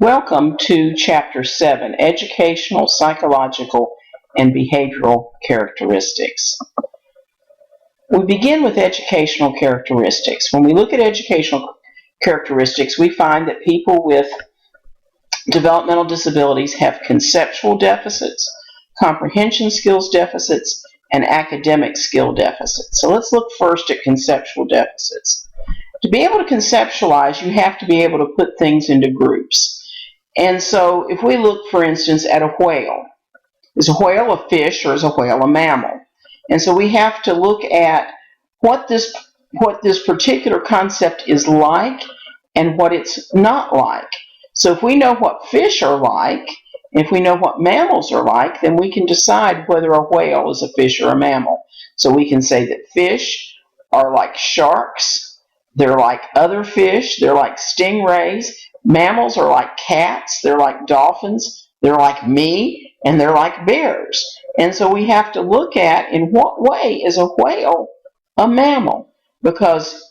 Welcome to Chapter 7, Educational, Psychological, and Behavioral Characteristics. We begin with educational characteristics. When we look at educational characteristics, we find that people with developmental disabilities have conceptual deficits, comprehension skills deficits, and academic skill deficits. So let's look first at conceptual deficits. To be able to conceptualize, you have to be able to put things into groups. And so if we look, for instance, at a whale, is a whale a fish or is a whale a mammal? And so we have to look at what this particular concept is like and what it's not like. So if we know what fish are like, if we know what mammals are like, then we can decide whether a whale is a fish or a mammal. So we can say that fish are like sharks, they're like other fish, they're like stingrays. Mammals are like cats, they're like dolphins, they're like me, and they're like bears. And so we have to look at in what way is a whale a mammal, because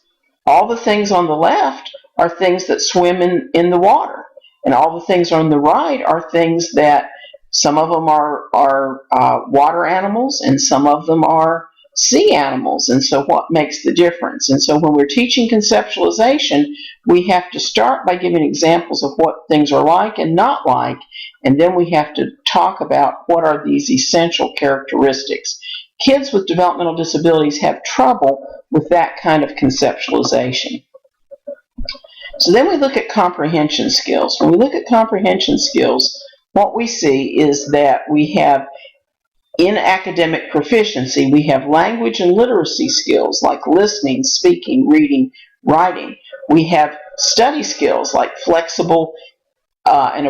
all the things on the left are things that swim in the water, and all the things on the right are things that some of them are water animals and some of them are sea animals. And so what makes the difference? And so when we're teaching conceptualization, we have to start by giving examples of what things are like and not like, and then we have to talk about what are these essential characteristics. Kids with developmental disabilities have trouble with that kind of conceptualization. So then we look at comprehension skills. When we look at comprehension skills, what we see is that we have, in academic proficiency, we have language and literacy skills like listening, speaking, reading, writing. We have study skills like flexible and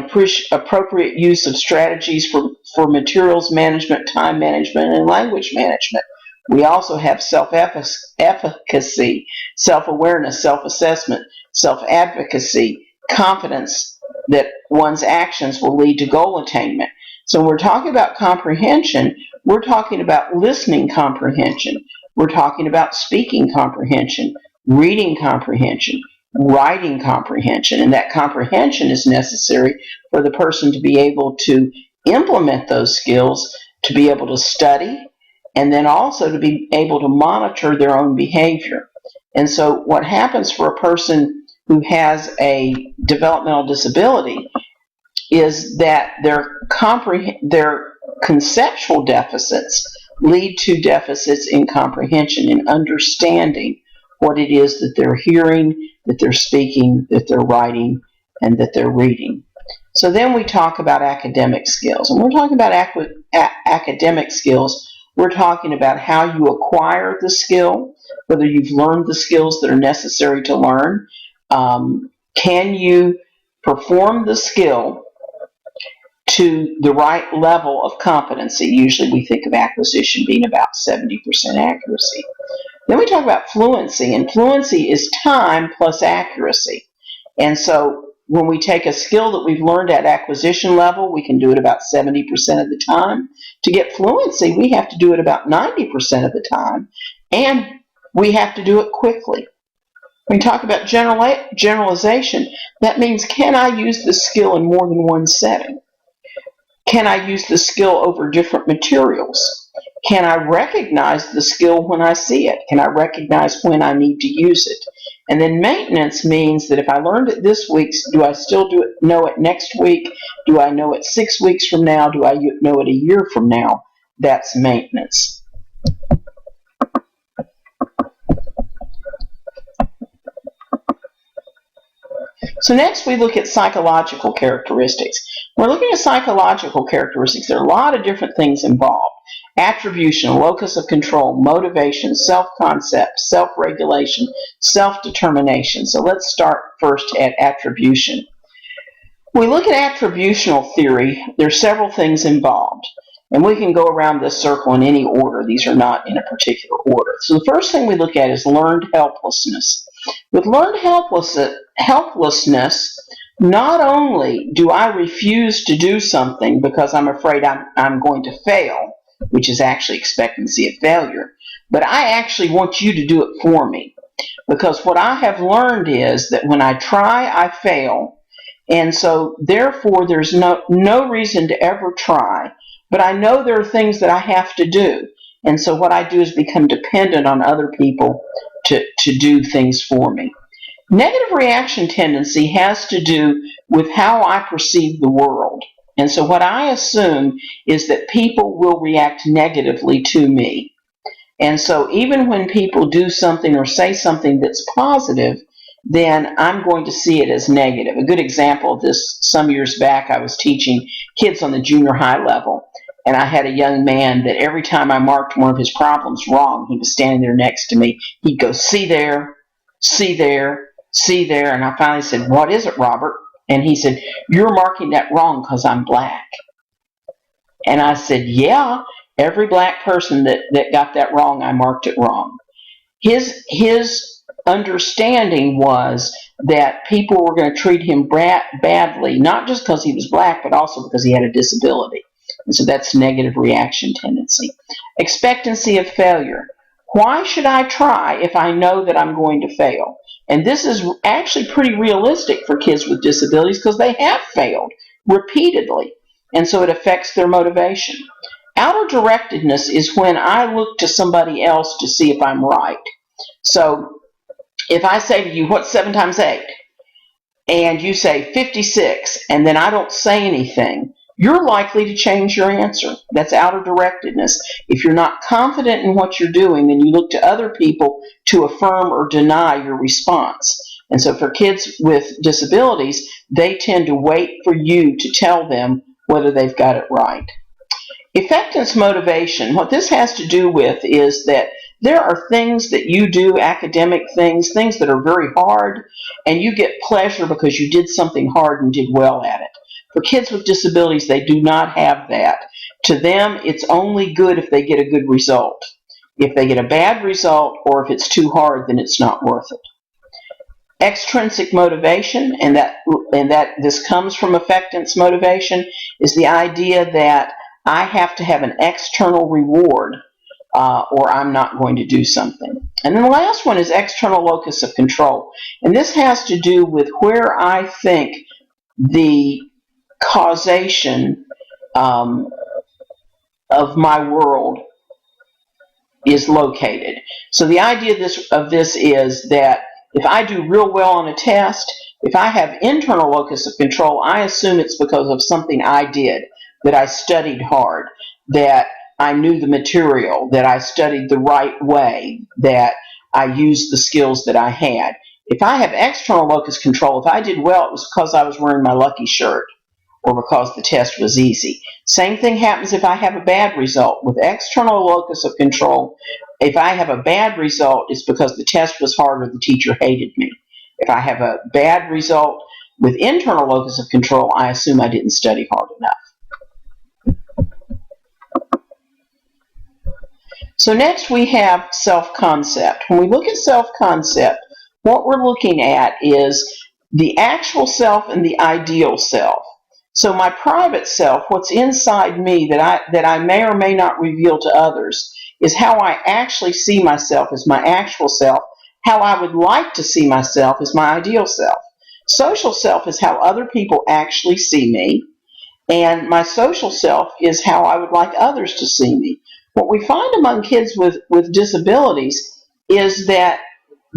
appropriate use of strategies for materials management, time management, and language management. We also have self-efficacy, self-awareness, self-assessment, self-advocacy, confidence that one's actions will lead to goal attainment. So when we're talking about comprehension, we're talking about listening comprehension. We're talking about speaking comprehension, reading comprehension, writing comprehension. And that comprehension is necessary for the person to be able to implement those skills, to be able to study, and then also to be able to monitor their own behavior. And so what happens for a person who has a developmental disability is that their conceptual deficits lead to deficits in comprehension, in understanding what it is that they're hearing, that they're speaking, that they're writing, and that they're reading. So then we talk about academic skills. And we're talking about academic skills. We're talking about how you acquire the skill, whether you've learned the skills that are necessary to learn. Can you perform the skill to the right level of competency? Usually we think of acquisition being about 70% accuracy. Then we talk about fluency, and fluency is time plus accuracy. And so when we take a skill that we've learned at acquisition level, we can do it about 70% of the time. To get fluency, we have to do it about 90% of the time, and we have to do it quickly. When we talk about generalization, that means, can I use the skill in more than one setting? Can I use the skill over different materials? Can I recognize the skill when I see it? Can I recognize when I need to use it? And then maintenance means that if I learned it this week, do I still know it next week? Do I know it 6 weeks from now? Do I know it a year from now? That's maintenance. So next we look at psychological characteristics. When we're looking at psychological characteristics, there are a lot of different things involved. Attribution, locus of control, motivation, self-concept, self-regulation, self-determination. So let's start first at attribution. When we look at attributional theory, there are several things involved. And we can go around this circle in any order. These are not in a particular order. So the first thing we look at is learned helplessness. With learned helplessness, not only do I refuse to do something because I'm afraid I'm going to fail, which is actually expectancy of failure, but I actually want you to do it for me. Because what I have learned is that when I try, I fail, And so therefore there's no reason to ever try. But I know there are things that I have to do. And so what I do is become dependent on other people to do things for me. Negative reaction tendency has to do with how I perceive the world. And so what I assume is that people will react negatively to me. And so even when people do something or say something that's positive, then I'm going to see it as negative. A good example of this, some years back, I was teaching kids on the junior high level. And I had a young man that every time I marked one of his problems wrong, he was standing there next to me. He'd go, see there, see there, see there. And I finally said, what is it, Robert? And he said, you're marking that wrong because I'm black. And I said, yeah, every black person that got that wrong, I marked it wrong. His understanding was that people were going to treat him badly, not just because he was black, but also because he had a disability. And so that's negative reaction tendency. Expectancy of failure. Why should I try if I know that I'm going to fail? And this is actually pretty realistic for kids with disabilities because they have failed repeatedly. And so it affects their motivation. Outer directedness is when I look to somebody else to see if I'm right. So if I say to you, what's 7 times 8? And you say 56, and then I don't say anything, you're likely to change your answer. That's outer directedness. If you're not confident in what you're doing, then you look to other people to affirm or deny your response. And so for kids with disabilities, they tend to wait for you to tell them whether they've got it right. Effectiveness motivation, what this has to do with is that there are things that you do, academic things that are very hard, and you get pleasure because you did something hard and did well at it. For kids with disabilities, they do not have that. To them, it's only good if they get a good result. If they get a bad result or if it's too hard, then it's not worth it. Extrinsic motivation, and that this comes from effectiveness motivation, is the idea that I have to have an external reward or I'm not going to do something. And then the last one is external locus of control. And this has to do with where I think the causation of my world is located. So the idea of this is that if I do real well on a test, if I have internal locus of control, I assume it's because of something I did, that I studied hard, that I knew the material, that I studied the right way, that I used the skills that I had. If I have external locus control, if I did well, it was because I was wearing my lucky shirt or because the test was easy. Same thing happens if I have a bad result. With external locus of control, if I have a bad result, it's because the test was hard or the teacher hated me. If I have a bad result with internal locus of control, I assume I didn't study hard enough. So next we have self-concept. When we look at self-concept, what we're looking at is the actual self and the ideal self. So my private self, what's inside me that I may or may not reveal to others, is how I actually see myself as my actual self. How I would like to see myself as my ideal self. Social self is how other people actually see me, and my social self is how I would like others to see me. What we find among kids with disabilities is that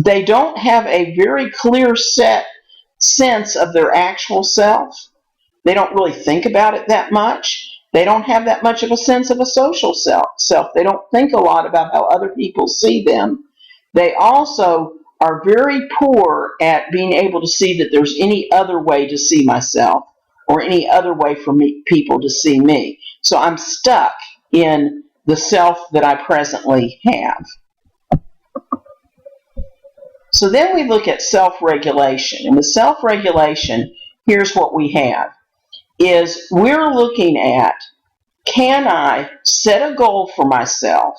they don't have a very clear sense of their actual self. They don't really think about it that much. They don't have that much of a sense of a social self. They don't think a lot about how other people see them. They also are very poor at being able to see that there's any other way to see myself or any other way for people to see me. So I'm stuck in the self that I presently have. So then we look at self-regulation. And with self-regulation, here's what we have. Is we're looking at, can I set a goal for myself?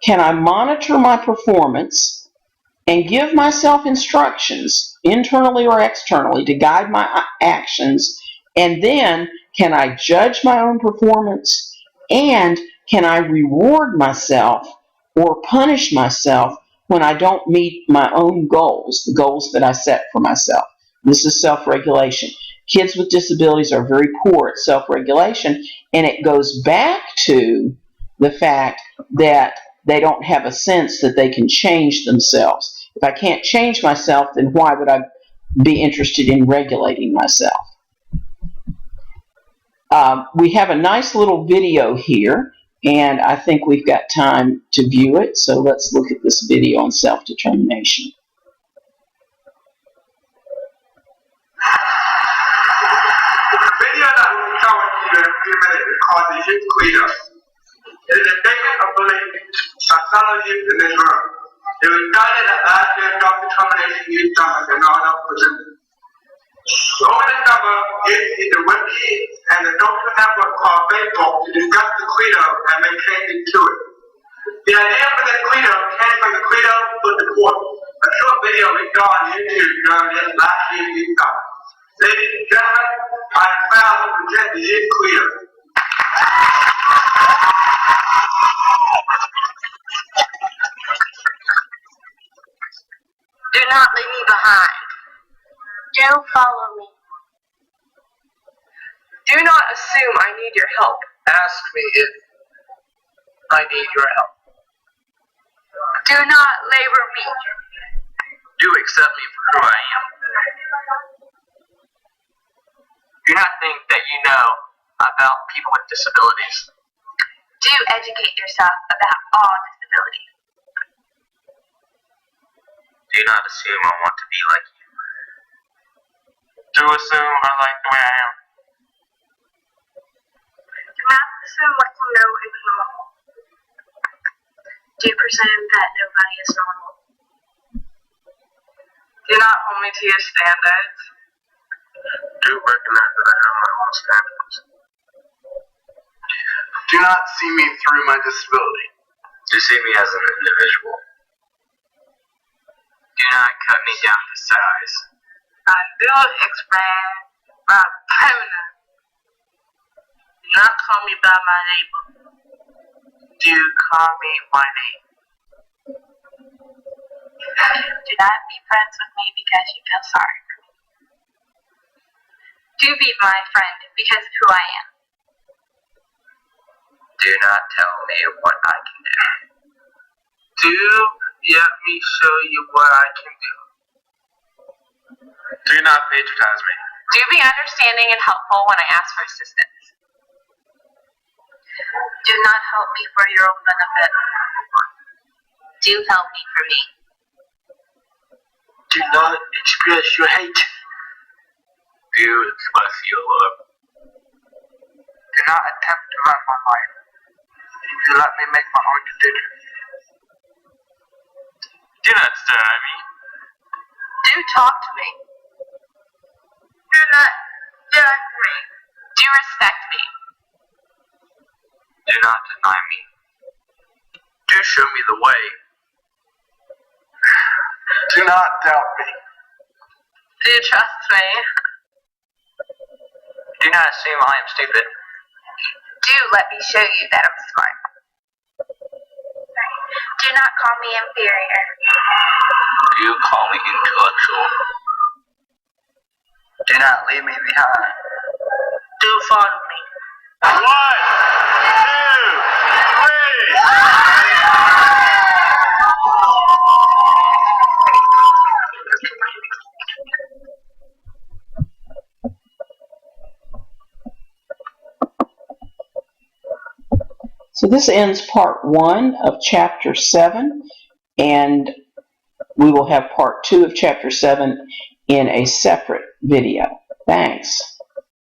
Can I monitor my performance and give myself instructions, internally or externally, to guide my actions? And then, can I judge my own performance? And can I reward myself or punish myself when I don't meet my own goals, the goals that I set for myself? This is self-regulation. Kids with disabilities are very poor at self-regulation, and it goes back to the fact that they don't have a sense that they can change themselves. If I can't change myself, then why would I be interested in regulating myself? We have a nice little video here, and I think we've got time to view it, so let's look at this video on self-determination. Video that will be shown to you in a few minutes is called the Youth Credo. It is a statement of belief that some of youth in this room. It was started at last year's self-determination youth summit in Roanoke, Virginia. Over the summer, youth used the wiki and the social network called Facebook to discuss the credo and make changes to it. The idea for the credo came from the credo for the court, a short video we saw on YouTube during this last year's youth summit. Ladies and gentlemen, I am proud to present the Youth Credo. Do not leave me behind. Do follow me. Do not assume I need your help. Ask me if I need your help. Do not labor me. Do accept me for who I am. Do not think that you know about people with disabilities. Do educate yourself about all disabilities. Do not assume I want to be like you. Do assume I like the way I am. Do not assume what you know is normal. Do presume that nobody is normal. Do not hold me to your standards. Do recognize that I have my own standards. Do not see me through my disability. Do see me as an individual. Do not cut me down to size. I do express my feminine. Do not call me by my name. Do call me my name. Do not be friends with me because you feel sorry for me. Do be my friend because of who I am. Do not tell me what I can do. Do let me show you what I can do. Do not patronize me. Do be understanding and helpful when I ask for assistance. Do not help me for your own benefit. Do help me for me. Do not express your hate. Do express your love. Do not attempt to run my life. Do let me make my own decisions. Do not stare at me. Do talk to me. Do not judge me. Do respect me. Do not deny me. Do show me the way. Do not doubt me. Do trust me. Do not assume I am stupid. Do let me show you that I'm smart. Do not call me inferior. Do call me intellectual. Do not leave me behind. Do follow me. 1, 2, 3. So this ends part 1 of chapter 7, and we will have part 2 of chapter 7 in a separate video. Thanks.